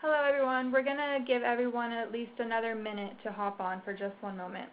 Hello everyone. We're going to give everyone at least another minute to hop on for just one moment.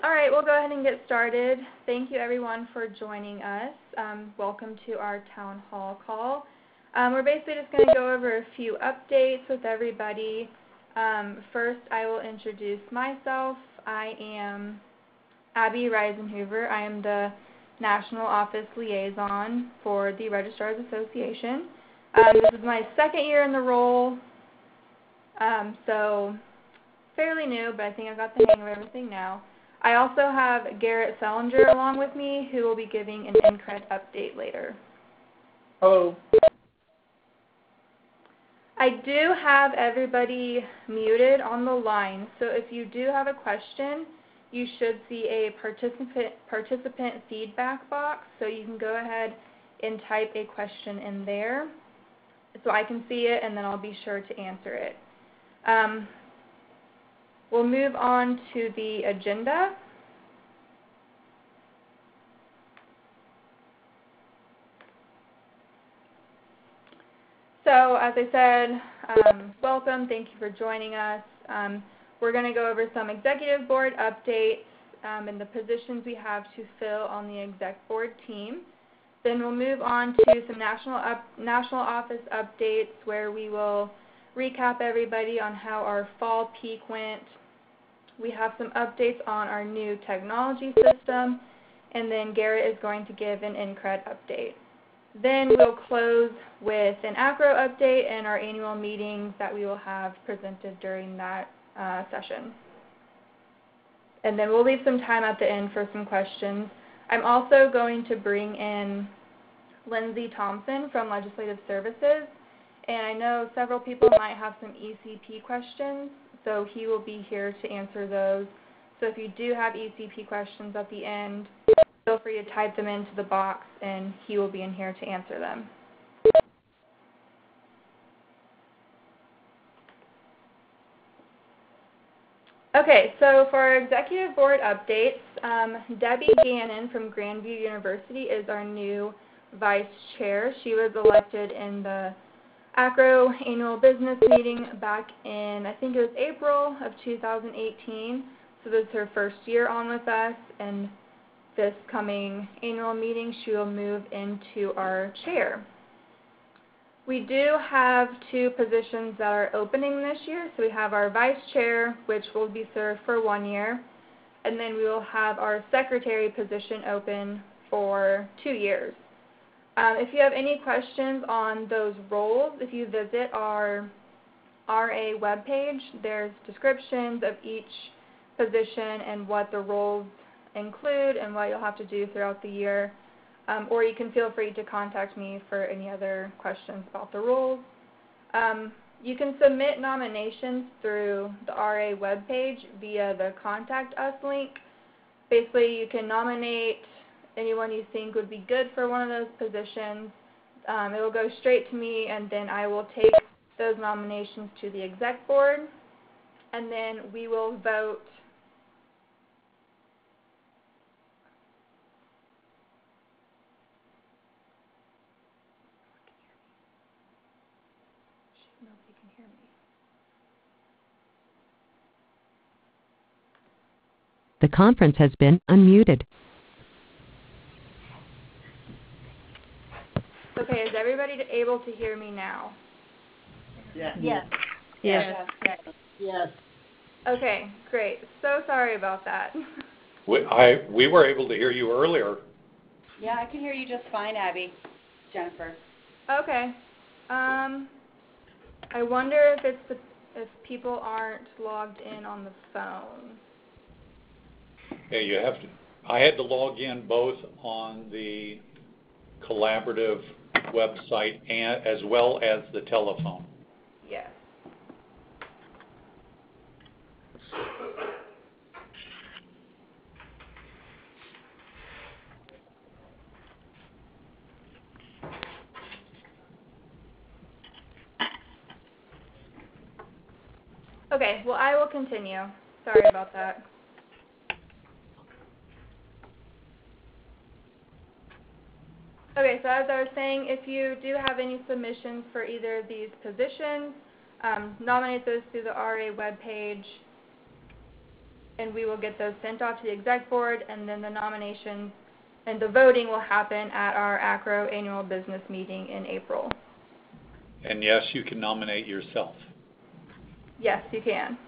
All right, we'll go ahead and get started. Thank you everyone for joining us. Welcome to our town hall call. We're basically just going to go over a few updates with everybody. First, I will introduce myself. I am Abby Reisenhuber. I am the National Office Liaison for the Registrars Association. This is my second year in the role, so fairly new, but I think I've got the hang of everything now. I also have Garrett Selinger along with me, who will be giving an NCRED update later. Hello. I do have everybody muted on the line, so if you do have a question, you should see a participant feedback box, so you can go ahead and type a question in there so I can see it, and then I'll be sure to answer it. We'll move on to the agenda. So, as I said, welcome. Thank you for joining us. We're going to go over some executive board updates and the positions we have to fill on the exec board team. Then we'll move on to some national office updates where we will recap everybody on how our fall peak went. We have some updates on our new technology system, and then Garrett is going to give an NCRED update. Then we'll close with an ACRO update and our annual meetings that we will have presented during that session. And then we'll leave some time at the end for some questions. I'm also going to bring in Lindsay Thompson from Legislative Services, and I know several people might have some ECP questions, so he will be here to answer those. So if you do have ECP questions at the end, feel free to type them into the box, and he will be in here to answer them. Okay, so for our executive board updates, Debbie Gannon from Grandview University is our new vice chair. She was elected in the ACRO annual business meeting back in, I think it was April of 2018. So this is her first year on with us, and this coming annual meeting she will move into our chair. We do have two positions that are opening this year. So we have our vice chair, which will be served for 1 year, and then we will have our secretary position open for 2 years. If you have any questions on those roles, if you visit our RA webpage, there's descriptions of each position and what the roles include and what you'll have to do throughout the year. or you can feel free to contact me for any other questions about the rules. You can submit nominations through the RA webpage via the Contact Us link. Basically, you can nominate anyone you think would be good for one of those positions. It will go straight to me, and then I will take those nominations to the exec board, and then we will vote. Nobody can hear me. The conference has been unmuted. Okay, is everybody able to hear me now? Yes. Yes. Yes. Yes. Yes. Okay, great. So sorry about that. We were able to hear you earlier. Yeah, I can hear you just fine, Abby. Jennifer. Okay. I wonder if if people aren't logged in on the phone. Yeah, I had to log in both on the collaborative website and as well as the telephone. Yes. Okay, well, I will continue. Sorry about that. Okay, so as I was saying, if you do have any submissions for either of these positions, nominate those through the RA webpage, and we will get those sent off to the exec board, and then the nominations and the voting will happen at our ACRO annual business meeting in April. And yes, you can nominate yourself. Yes, you can.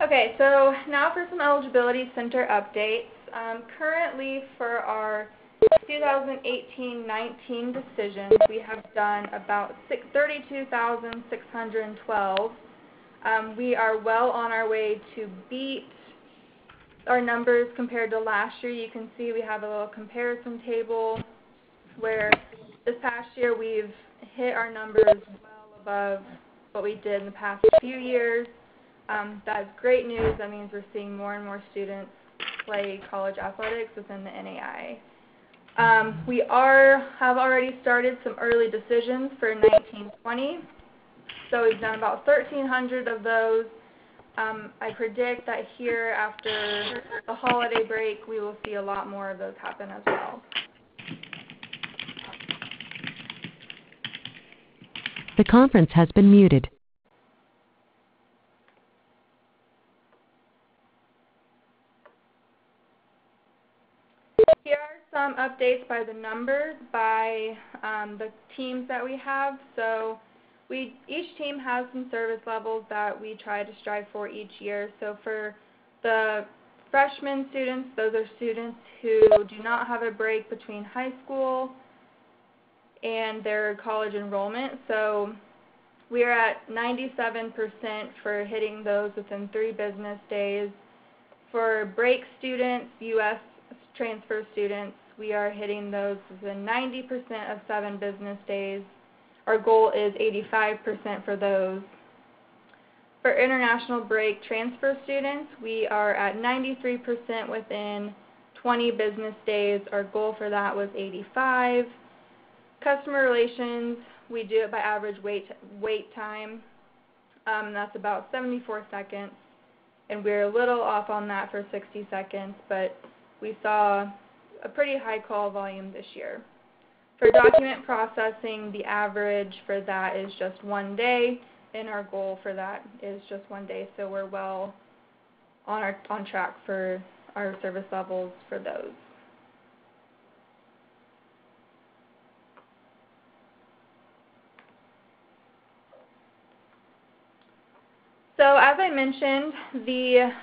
Okay, so now for some eligibility center updates. Currently for our 2018-19 decisions, we have done about 32,612. We are well on our way to beat our numbers compared to last year. You can see we have a little comparison table where this past year we've hit our numbers well above what we did in the past few years. That's great news. That means we're seeing more and more students play college athletics within the NAIA. We have already started some early decisions for 1920. So we've done about 1,300 of those. I predict that here after the holiday break, we will see a lot more of those happen as well. The conference has been muted. Here are some updates by the numbers, by the teams that we have. So each team has some service levels that we try to strive for each year. So for the freshman students, those are students who do not have a break between high school and their college enrollment. So we are at 97% for hitting those within 3 business days. For break students, U.S. transfer students, we are hitting those within 90% of 7 business days. Our goal is 85% for those. For international break transfer students, we are at 93% within 20 business days. Our goal for that was 85. Customer relations, we do it by average wait time. That's about 74 seconds. And we're a little off on that for 60 seconds, but we saw a pretty high call volume this year. For document processing, the average for that is just 1 day, and our goal for that is just 1 day, so we're well on track for our service levels for those. So as I mentioned, the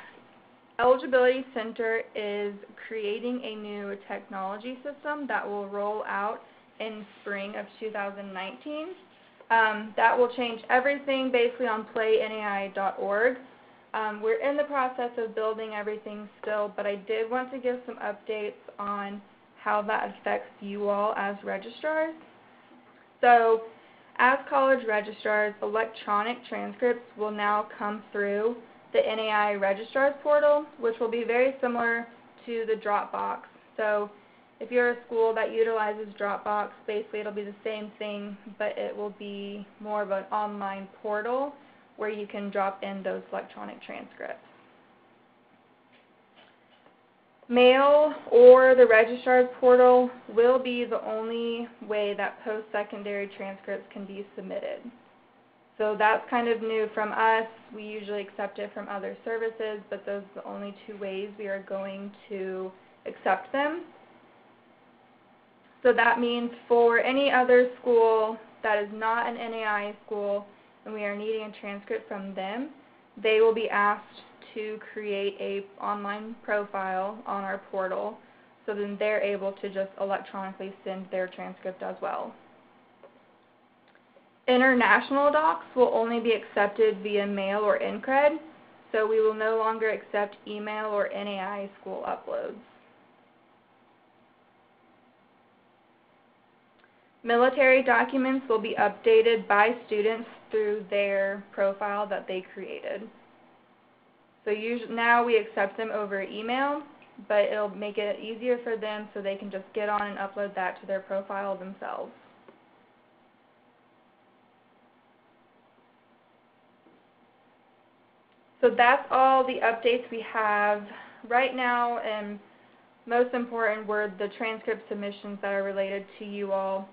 Eligibility Center is creating a new technology system that will roll out in spring of 2019. That will change everything basically on playnai.org. We're in the process of building everything still, but I did want to give some updates on how that affects you all as registrars. So, as college registrars, electronic transcripts will now come through the NAIA Registrars portal, which will be very similar to the Dropbox. So, if you're a school that utilizes Dropbox, basically it'll be the same thing, but it will be more of an online portal where you can drop in those electronic transcripts. Mail or the registrar's portal will be the only way that post-secondary transcripts can be submitted. So that's kind of new from us. We usually accept it from other services, but those are the only two ways we are going to accept them. So that means for any other school that is not an NAIA school and we are needing a transcript from them, they will be asked to create a online profile on our portal, so then they're able to just electronically send their transcript as well. International docs will only be accepted via mail or NCRED, so we will no longer accept email or NAIA school uploads. Military documents will be updated by students through their profile that they created. So now we accept them over email, but it'll make it easier for them so they can just get on and upload that to their profile themselves. So that's all the updates we have right now, and most important were the transcript submissions that are related to you all.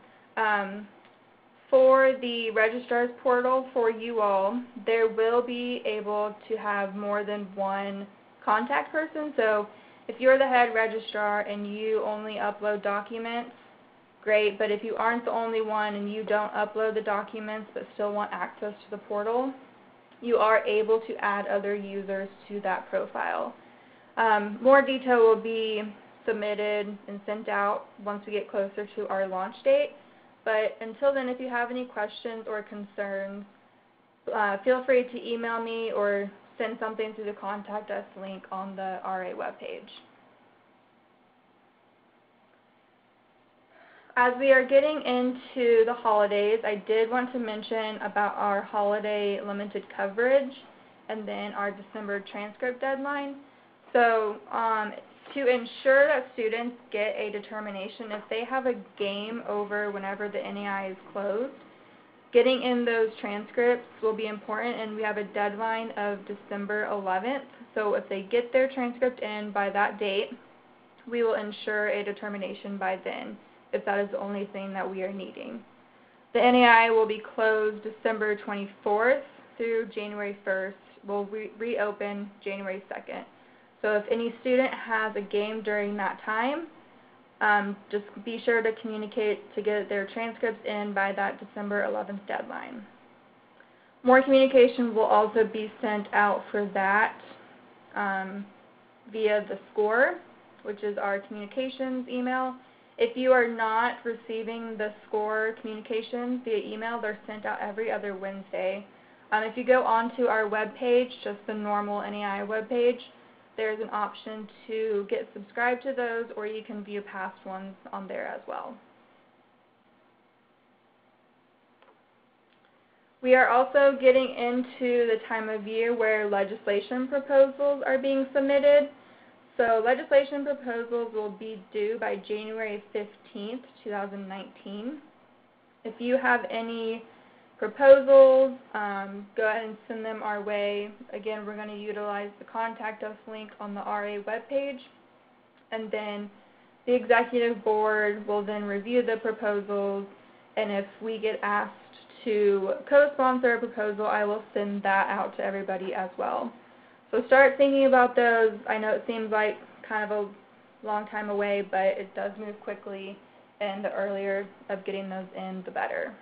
For the registrar's portal for you all, there will be able to have more than one contact person. So if you're the head registrar and you only upload documents, great, but if you aren't the only one and you don't upload the documents but still want access to the portal, you are able to add other users to that profile. More detail will be submitted and sent out once we get closer to our launch date. But until then, if you have any questions or concerns, feel free to email me or send something through the Contact Us link on the RA webpage. As we are getting into the holidays, I did want to mention about our holiday limited coverage and then our December transcript deadline. So to ensure that students get a determination, if they have a game over whenever the NAIA is closed, getting in those transcripts will be important, and we have a deadline of December 11th. So if they get their transcript in by that date, we will ensure a determination by then, if that is the only thing that we are needing. The NAIA will be closed December 24th through January 1st. We'll reopen January 2nd. So if any student has a game during that time, just be sure to communicate to get their transcripts in by that December 11th deadline. More communication will also be sent out for that via the SCORE, which is our communications email. If you are not receiving the SCORE communications via email, they're sent out every other Wednesday. If you go onto our webpage, just the normal NAIA webpage, there's an option to get subscribed to those, or you can view past ones on there as well. We are also getting into the time of year where legislation proposals are being submitted. So legislation proposals will be due by January 15th, 2019. If you have any proposals, go ahead and send them our way. Again, we're going to utilize the Contact Us link on the RA webpage, and then the executive board will then review the proposals, and if we get asked to co-sponsor a proposal, I will send that out to everybody as well. So start thinking about those. I know it seems like kind of a long time away, but it does move quickly, and the earlier of getting those in, the better.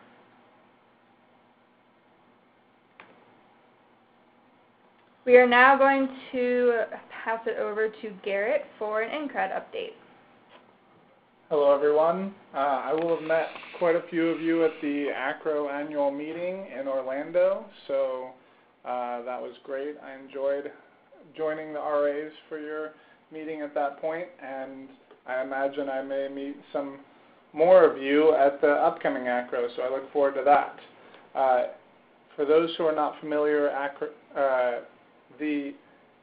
We are now going to pass it over to Garrett for an NCRED update. Hello everyone. I will admit quite a few of you at the ACRO annual meeting in Orlando, so that was great. I enjoyed joining the RAs for your meeting at that point, and I imagine I may meet some more of you at the upcoming ACRO, so I look forward to that. For those who are not familiar, the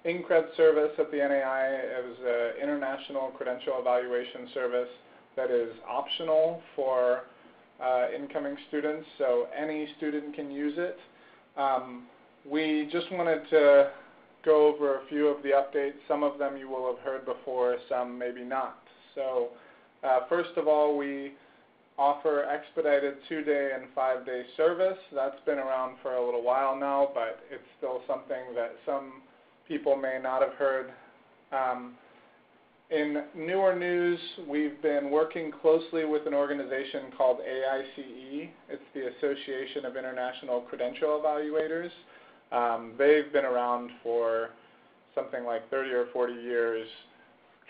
INCRED service at the NAIA is an international credential evaluation service that is optional for incoming students, so any student can use it. We just wanted to go over a few of the updates. Some of them you will have heard before, some maybe not. So first of all, we offer expedited 2-day and 5-day service. That's been around for a little while now, but it's still something that some people may not have heard. In newer news, we've been working closely with an organization called AICE. It's the Association of International Credential Evaluators. They've been around for something like 30 or 40 years,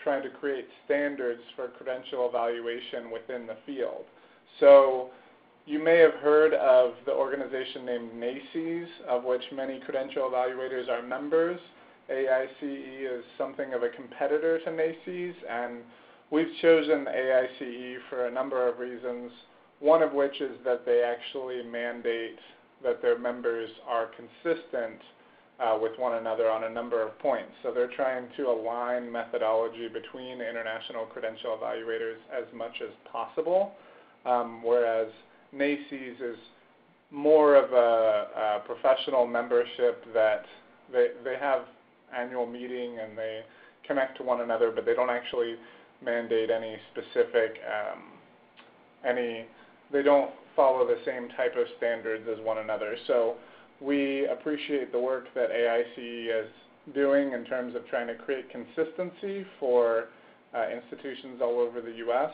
trying to create standards for credential evaluation within the field. So you may have heard of the organization named NAICS, of which many credential evaluators are members. AICE is something of a competitor to NAICS, and we've chosen AICE for a number of reasons, one of which is that they actually mandate that their members are consistent with one another on a number of points. So they're trying to align methodology between international credential evaluators as much as possible, whereas NAICS is more of a professional membership that they have annual meeting and they connect to one another, but they don't actually mandate any specific, they don't follow the same type of standards as one another. So we appreciate the work that AICE is doing in terms of trying to create consistency for institutions all over the U.S.,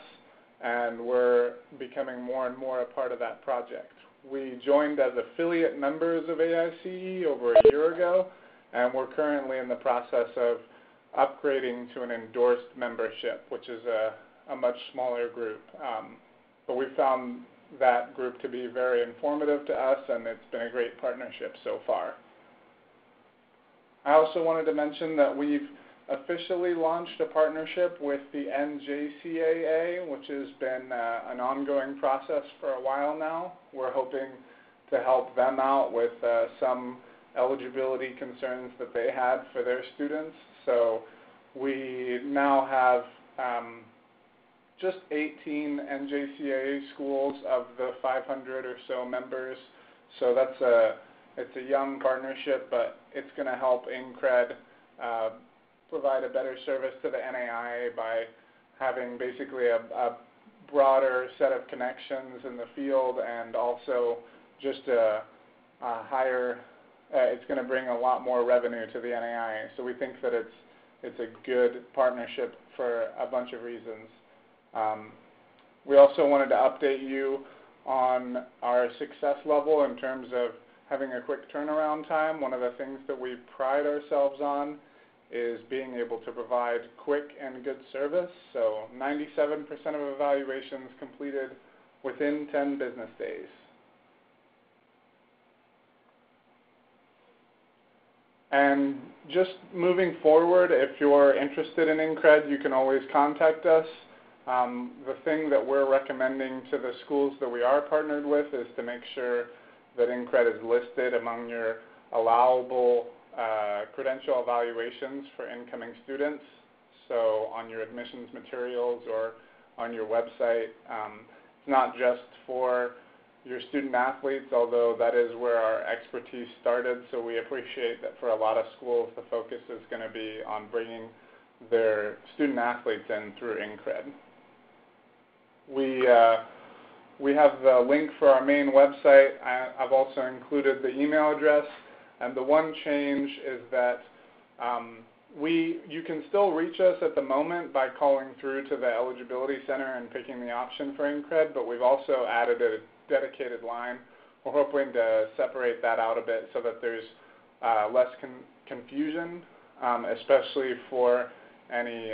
and we're becoming more and more a part of that project. We joined as affiliate members of AICE over a year ago, and we're currently in the process of upgrading to an endorsed membership, which is a much smaller group. But we found that group to be very informative to us, and it's been a great partnership so far. I also wanted to mention that we've officially launched a partnership with the NJCAA, which has been an ongoing process for a while now. We're hoping to help them out with some eligibility concerns that they had for their students. So we now have just 18 NJCAA schools of the 500 or so members. So it's a young partnership, but it's going to help INCRED provide a better service to the NAIA by having basically a broader set of connections in the field, and also just a higher, it's going to bring a lot more revenue to the NAIA. So we think that it's a good partnership for a bunch of reasons. We also wanted to update you on our success level in terms of having a quick turnaround time. One of the things that we pride ourselves on is being able to provide quick and good service. So 97% of evaluations completed within 10 business days. And just moving forward, if you're interested in INCRED, you can always contact us. The thing that we're recommending to the schools that we are partnered with is to make sure that INCRED is listed among your allowable credential evaluations for incoming students. So on your admissions materials or on your website. It's not just for your student athletes, although that is where our expertise started. So we appreciate that for a lot of schools, the focus is going to be on bringing their student athletes in through INCRED. We have the link for our main website. I've also included the email address. And the one change is that you can still reach us at the moment by calling through to the Eligibility Center and picking the option for INCRED, but we've also added a dedicated line. We're hoping to separate that out a bit so that there's less confusion, especially for any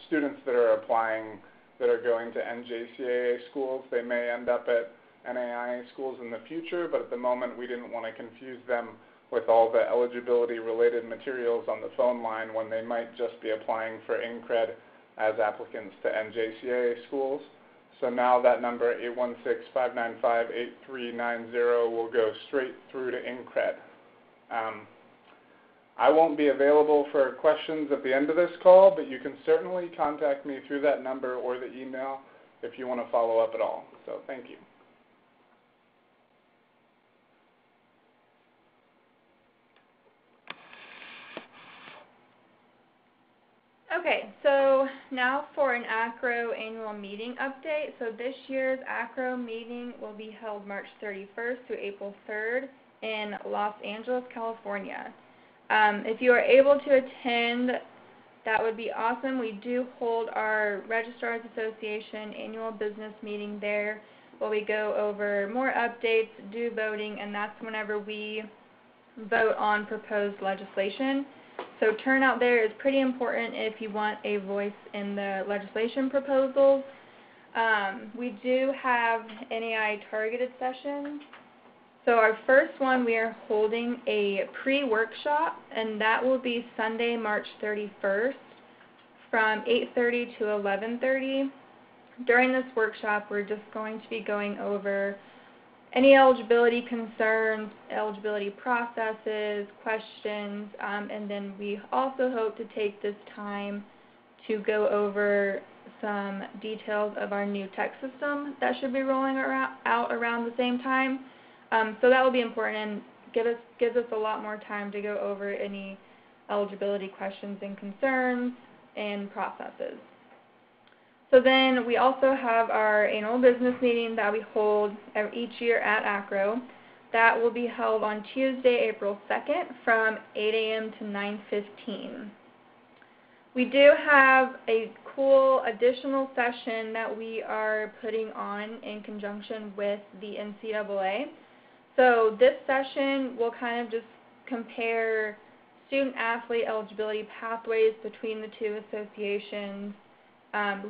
students that are applying that are going to NJCAA schools. They may end up at NAIA schools in the future, but at the moment we didn't want to confuse them with all the eligibility-related materials on the phone line when they might just be applying for INCRED as applicants to NJCAA schools. So now that number, 816-595-8390, will go straight through to INCRED. I won't be available for questions at the end of this call, but you can certainly contact me through that number or the email if you want to follow up at all. So thank you. Okay, so now for an ACRO annual meeting update. So this year's ACRO meeting will be held March 31st through April 3rd in Los Angeles, California. If you are able to attend, that would be awesome. We do hold our Registrars Association annual business meeting there where we go over more updates, do voting, and that's whenever we vote on proposed legislation. So turnout there is pretty important if you want a voice in the legislation proposals. We do have NAI targeted sessions. So our first one, we are holding a pre-workshop, and that will be Sunday, March 31st from 8:30 to 11:30. During this workshop, we're just going to be going over any eligibility concerns, eligibility processes, questions, and then we also hope to take this time to go over some details of our new tech system that should be rolling out around the same time. So that will be important and gives us a lot more time to go over any eligibility questions and concerns and processes. So then we also have our annual business meeting that we hold each year at ACRO. That will be held on Tuesday, April 2nd from 8 a.m. to 9:15. We do have a cool additional session that we are putting on in conjunction with the NCAA. So this session will kind of just compare student-athlete eligibility pathways between the two associations.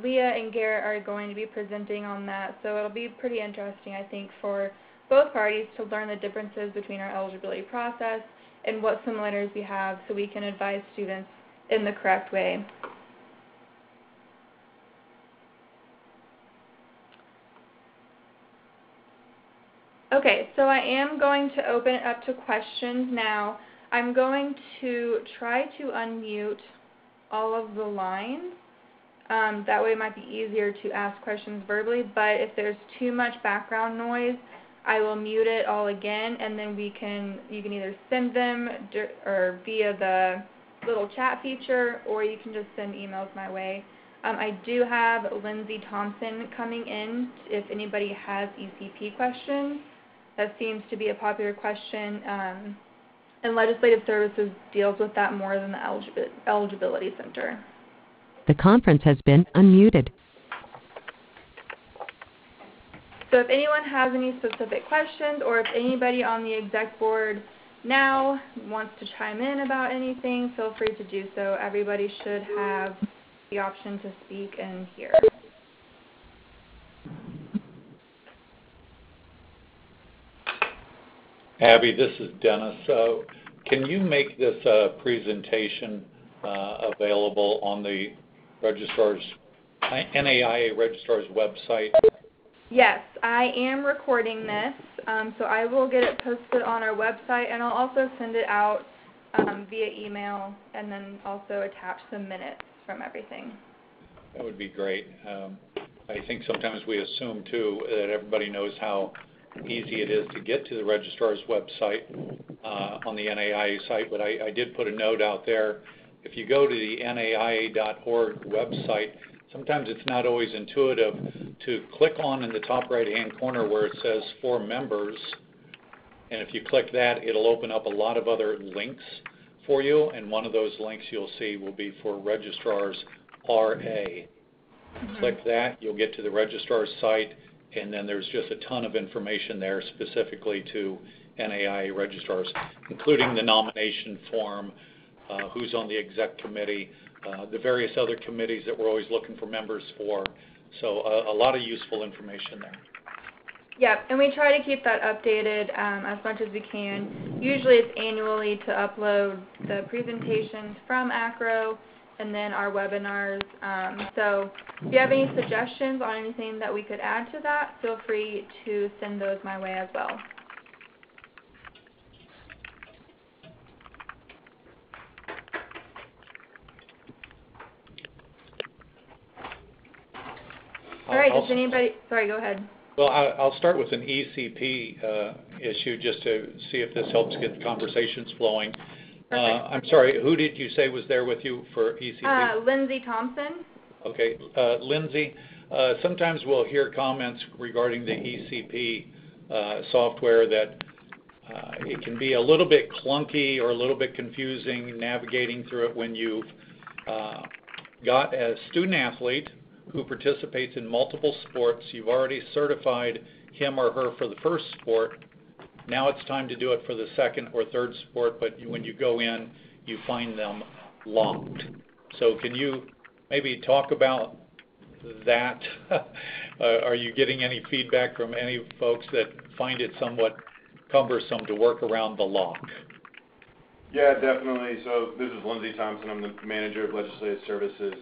Leah and Garrett are going to be presenting on that, so it'll be pretty interesting, I think, for both parties to learn the differences between our eligibility process and what similarities we have so we can advise students in the correct way. Okay, so I am going to open it up to questions now. I'm going to try to unmute all of the lines. That way it might be easier to ask questions verbally, but if there's too much background noise, I will mute it all again, and then you can either send them or via the little chat feature, or you can just send emails my way. I do have Lindsay Thompson coming in if anybody has ECP questions. That seems to be a popular question, and Legislative Services deals with that more than the Eligibility Center. The conference has been unmuted. So if anyone has any specific questions, or if anybody on the exec board now wants to chime in about anything, feel free to do so. Everybody should have the option to speak and hear. Abby, this is Dennis. Can you make this presentation available on the NAIA Registrars website? Yes, I am recording this, so I will get it posted on our website, and I'll also send it out via email, and then also attach some minutes from everything. That would be great. I think sometimes we assume, too, that everybody knows how easy it is to get to the Registrar's website on the NAIA site, but I did put a note out there. If you go to the NAIA.org website, sometimes it's not always intuitive to click on in the top right-hand corner where it says For Members, and if you click that, it'll open up a lot of other links for you, and one of those links you'll see will be for Registrars RA. Click that, you'll get to the Registrar's site, and then there's just a ton of information there specifically to NAIA Registrars, including the nomination form, who's on the exec committee, the various other committees that we're always looking for members for, So a lot of useful information there. Yep, and we try to keep that updated as much as we can. Usually it's annually to upload the presentations from ACRO and then our webinars. So if you have any suggestions on anything that we could add to that, feel free to send those my way as well. All right, does anybody, sorry, go ahead. Well, I'll start with an ECP issue just to see if this helps get the conversations flowing. I'm sorry, who did you say was there with you for ECP? Lindsay Thompson. Okay, Lindsay, sometimes we'll hear comments regarding the ECP software that it can be a little bit clunky or a little bit confusing navigating through it when you've got a student athlete who participates in multiple sports. You've already certified him or her for the first sport. Now it's time to do it for the second or third sport, but when you go in, you find them locked. So can you maybe talk about that? Are you getting any feedback from any folks that find it somewhat cumbersome to work around the lock? Yeah, definitely. So this is Lindsay Thompson. I'm the manager of legislative services.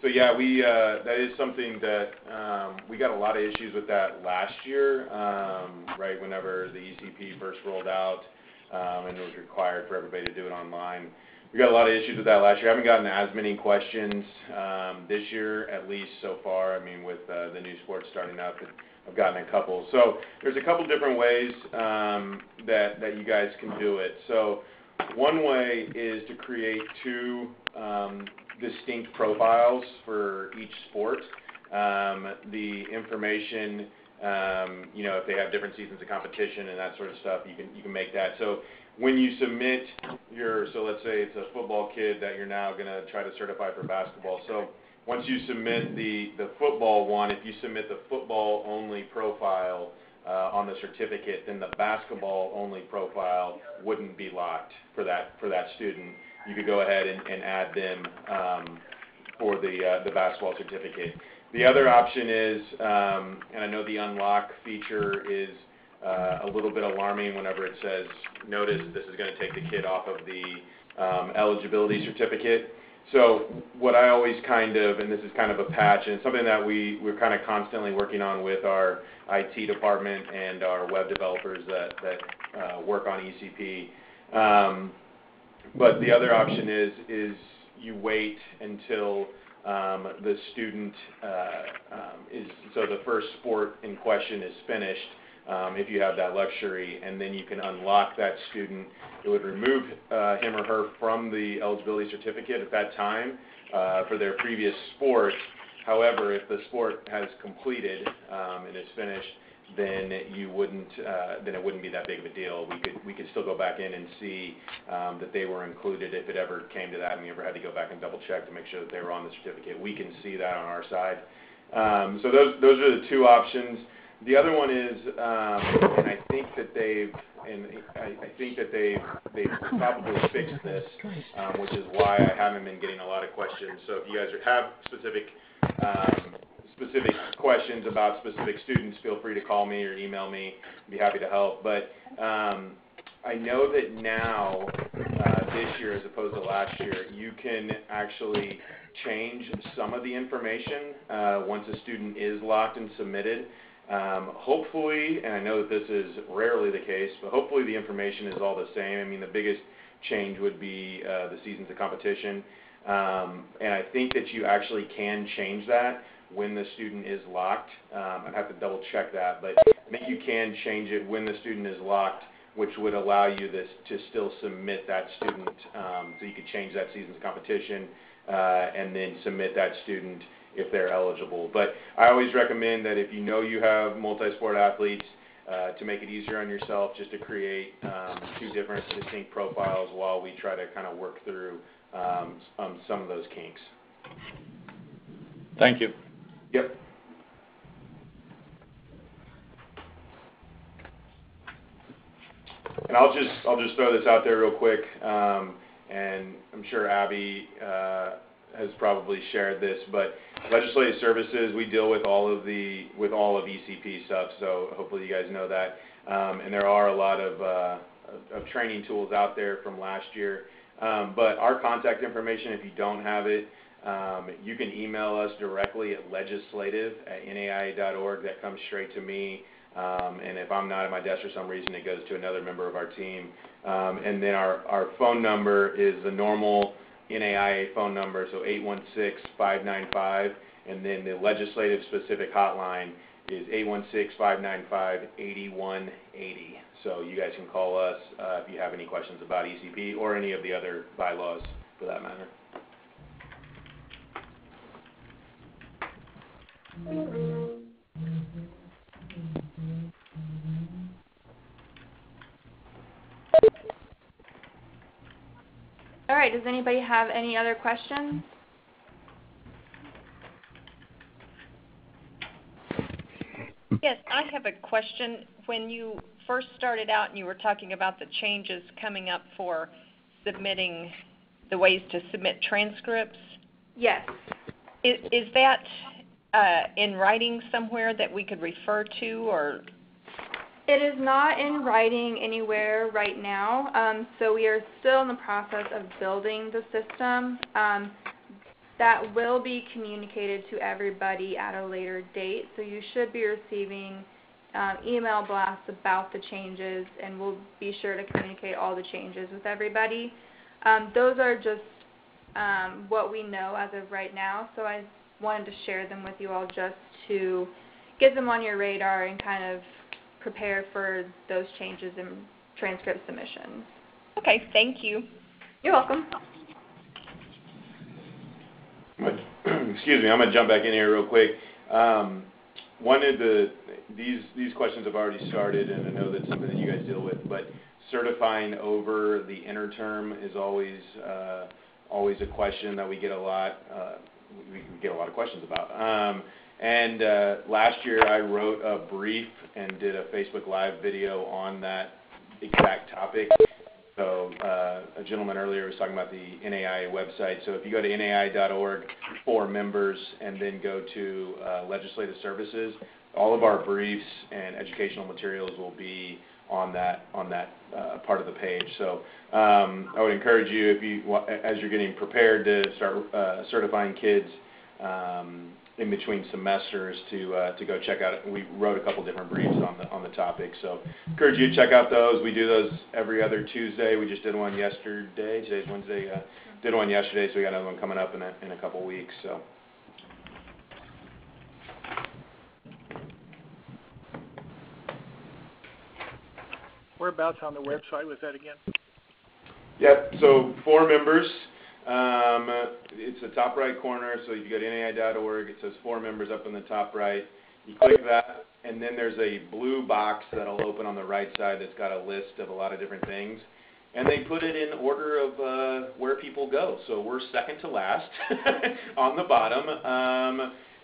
So yeah, that is something that we got a lot of issues with that last year, right, whenever the ECP first rolled out and it was required for everybody to do it online. We got a lot of issues with that last year. I haven't gotten as many questions this year, at least so far. I mean, with the new sports starting up, I've gotten a couple. So there's a couple different ways that you guys can do it. So one way is to create two distinct profiles for each sport. The information, you know, if they have different seasons of competition and that sort of stuff, you can make that. So when you submit so let's say it's a football kid that you're now going to try to certify for basketball. So once you submit the football one, if you submit the football only profile on the certificate, then the basketball only profile wouldn't be locked for that student. You could go ahead and add them for the basketball certificate. The other option is, and I know the unlock feature is a little bit alarming whenever it says, notice this is going to take the kid off of the eligibility certificate. So what I always and this is kind of a patch, and something that we're kind of constantly working on with our IT department and our web developers that work on ECP. But the other option is you wait until the student so the first sport in question is finished, if you have that luxury, and then you can unlock that student. It would remove him or her from the eligibility certificate at that time for their previous sport. However, if the sport has completed and is finished, then it wouldn't be that big of a deal. We could still go back in and see that they were included if it ever came to that and we ever had to go back and double check to make sure that they were on the certificate. We can see that on our side. So those are the two options. The other one is, and I think that they've probably fixed this, which is why I haven't been getting a lot of questions. So if you guys have specific questions about specific students, feel free to call me or email me. I'd be happy to help. But I know that now, this year as opposed to last year, you can actually change some of the information once a student is locked and submitted. Hopefully, and I know that this is rarely the case, but hopefully the information is all the same. I mean, the biggest change would be the seasons of competition. And I think that you actually can change that when the student is locked. I'd have to double check that, but I think you can change it when the student is locked, which would allow you to still submit that student. So you could change that season's competition and then submit that student if they're eligible. But I always recommend that if you know you have multi-sport athletes, to make it easier on yourself, just to create two different distinct profiles while we try to kind of work through some of those kinks. Thank you. Yep. And I'll just throw this out there real quick, and I'm sure Abby has probably shared this, but Legislative services, we deal with all of ECP stuff, so hopefully you guys know that. And there are a lot of training tools out there from last year. But our contact information, if you don't have it, you can email us directly at legislative@naia.org. That comes straight to me. And if I'm not at my desk for some reason, it goes to another member of our team. And then our phone number is the normal NAIA phone number, so 816-595, and then the legislative specific hotline is 816-595-8180. So you guys can call us if you have any questions about ECP or any of the other bylaws for that matter. All right, does anybody have any other questions? Yes, I have a question. When you first started out and you were talking about the changes coming up for submitting, the ways to submit transcripts, Yes. is that in writing somewhere that we could refer to, or? It is not in writing anywhere right now, so we are still in the process of building the system. That will be communicated to everybody at a later date, so you should be receiving email blasts about the changes, and we'll be sure to communicate all the changes with everybody. Those are just what we know as of right now, so I wanted to share them with you all just to get them on your radar and kind of prepare for those changes in transcript submissions. Okay, thank you. You're welcome. Excuse me, I'm going to jump back in here real quick. These questions have already started, and I know that's something that you guys deal with, but certifying over the interterm is always a question that we get a lot. We get a lot of questions about. Last year I wrote a brief and did a Facebook Live video on that exact topic. So a gentleman earlier was talking about the NAIA website. So if you go to naia.org for members and then go to legislative services, all of our briefs and educational materials will be on that part of the page. So I would encourage you, if you, as you're getting prepared to start certifying kids in between semesters, to go check out. We wrote a couple different briefs on the topic, so encourage you to check out those. We do those every other Tuesday. We just did one yesterday. Today's Wednesday. Did one yesterday, so we got another one coming up in a couple weeks. So. Whereabouts on the website was that again? Yep. So for members. It's the top right corner, so you go to NAIA.org, it says for members up in the top right. You click that, and then there's a blue box that'll open on the right side that's got a list of a lot of different things. And they put it in order of where people go. So we're second to last on the bottom,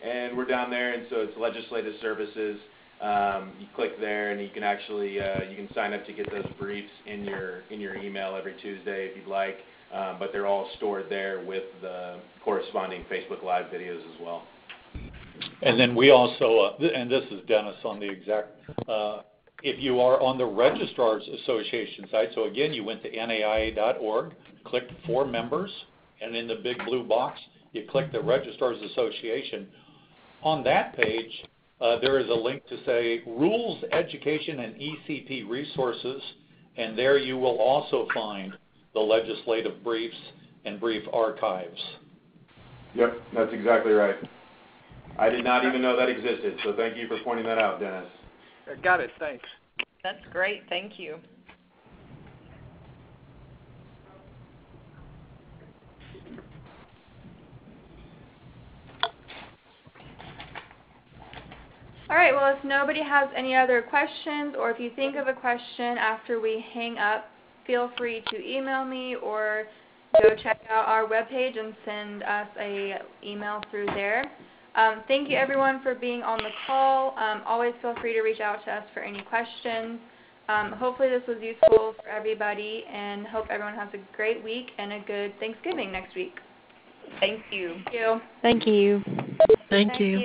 and we're down there, and so it's legislative services. You click there, and you can actually you can sign up to get those briefs in your email every Tuesday if you'd like. But they're all stored there with the corresponding Facebook Live videos as well. And then we also, and this is Dennis on the exact, if you are on the Registrars Association site, so again, you went to naia.org, clicked for members, and in the big blue box, you click the Registrars Association. On that page, there is a link to say Rules, Education, and ECP Resources, and there you will also find the legislative briefs and brief archives. Yep, that's exactly right. I did not even know that existed, so thank you for pointing that out, Dennis. Got it, thanks. That's great, thank you. All right, well, if nobody has any other questions, or if you think of a question after we hang up, feel free to email me or go check out our webpage and send us an email through there. Thank you, everyone, for being on the call. Always feel free to reach out to us for any questions. Hopefully this was useful for everybody, and hope everyone has a great week and a good Thanksgiving next week. Thank you. Thank you. Thank you. Thank you. Thank you.